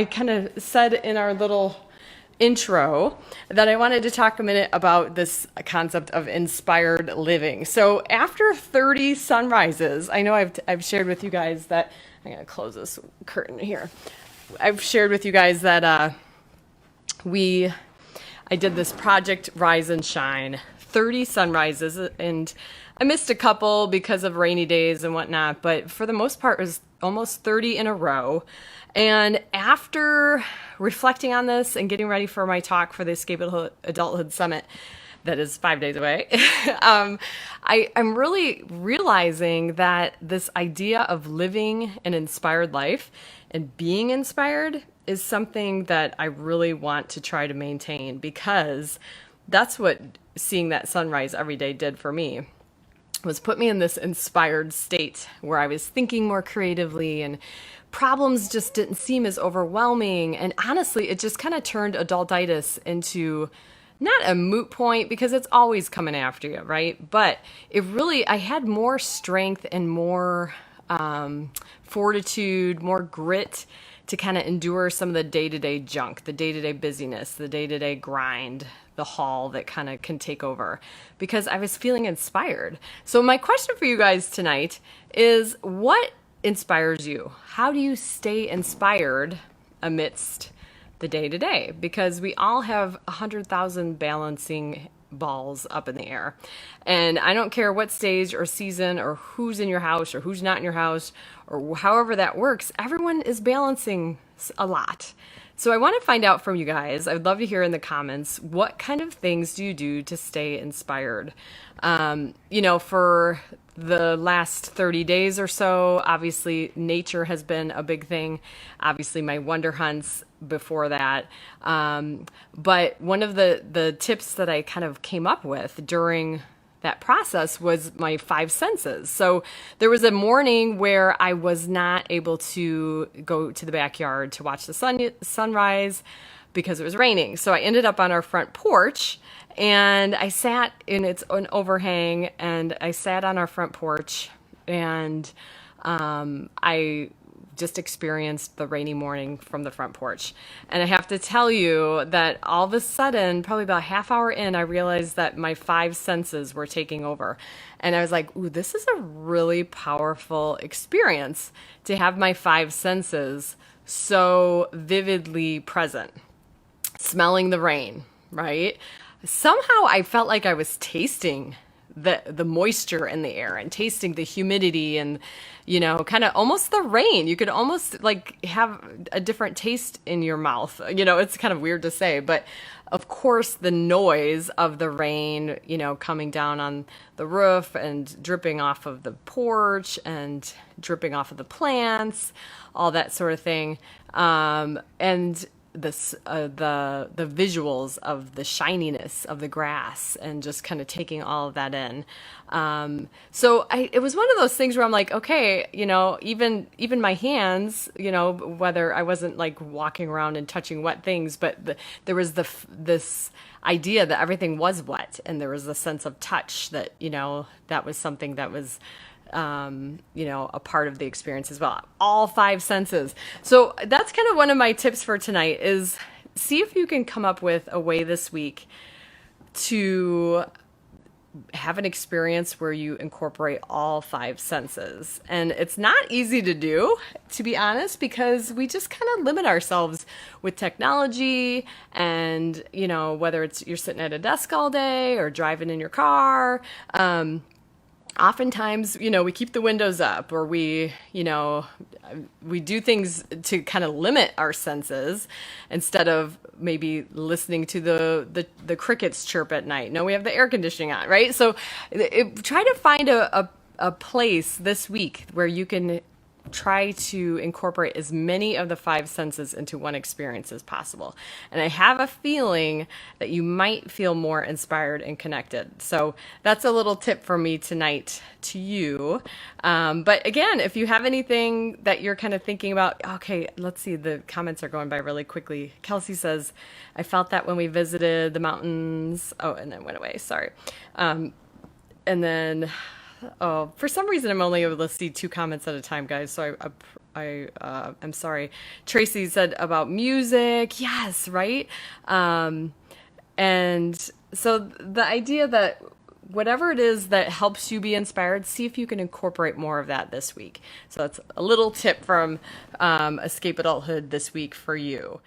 I kind of said in our little intro that I wanted to talk a minute about this concept of inspired living. So after 30 sunrises, I know I've shared with you guys that I'm going to close this curtain here. I've shared with you guys that I did this project Rise and Shine, 30 sunrises, and I missed a couple because of rainy days and whatnot, but for the most part it was almost 30 in a row. And after reflecting on this and getting ready for my talk for the Escape Adulthood Summit that is 5 days away, I'm really realizing that this idea of living an inspired life and being inspired is something that I really want to try to maintain, because that's what seeing that sunrise every day did for me, was put me in this inspired state where I was thinking more creatively and problems just didn't seem as overwhelming. And honestly, it just kind of turned adultitis into not a moot point, because it's always coming after you, right? But I had more strength and more fortitude, more grit to kind of endure some of the day-to-day junk, the day-to-day busyness, the day-to-day grind, the haul that kind of can take over, because I was feeling inspired. So my question for you guys tonight is, what inspires you? How do you stay inspired amidst the day-to-day? Because we all have 100,000 balancing balls up in the air. And I don't care what stage or season or who's in your house or who's not in your house or however that works, everyone is balancing a lot. So I want to find out from you guys, I'd love to hear in the comments, what kind of things do you do to stay inspired? For the last 30 days or so, obviously nature has been a big thing. Obviously my wonder hunts before that. But one of the tips that I kind of came up with during that process was my five senses. So there was a morning where I was not able to go to the backyard to watch the sunrise because it was raining. So I ended up on our front porch, and I sat in an overhang, and I sat on our front porch, and I just experienced the rainy morning from the front porch. And I have to tell you that all of a sudden, probably about a half hour in, I realized that my five senses were taking over. And I was like, ooh, this is a really powerful experience to have my five senses so vividly present. Smelling the rain, right? Somehow I felt like I was tasting the moisture in the air and tasting the humidity and, kind of almost the rain. You could almost like have a different taste in your mouth. It's kind of weird to say, but of course the noise of the rain, coming down on the roof and dripping off of the porch and dripping off of the plants, all that sort of thing. And the visuals of the shininess of the grass and just kind of taking all of that in. So it was one of those things where I'm like, okay, even my hands, whether I wasn't like walking around and touching wet things, but there was this idea that everything was wet, and there was a sense of touch that, that was something that was a part of the experience as well. All five senses. So that's kind of one of my tips for tonight, is see if you can come up with a way this week to have an experience where you incorporate all five senses. And it's not easy to do, to be honest, because we just kind of limit ourselves with technology and, whether it's you're sitting at a desk all day or driving in your car, oftentimes, we keep the windows up, or we do things to kind of limit our senses instead of maybe listening to the crickets chirp at night. No, we have the air conditioning on, right? So try to find a place this week where you can try to incorporate as many of the five senses into one experience as possible. And I have a feeling that you might feel more inspired and connected. So that's a little tip for me tonight to you. But again, if you have anything that you're kind of thinking about, okay, let's see, the comments are going by really quickly. Kelsey says, I felt that when we visited the mountains. Oh, and then went away. Sorry. And then Oh, for some reason I'm only able to see two comments at a time, guys. So I'm sorry. Tracy said about music. Yes, right. And so the idea that whatever it is that helps you be inspired, see if you can incorporate more of that this week. So that's a little tip from Escape Adulthood this week for you.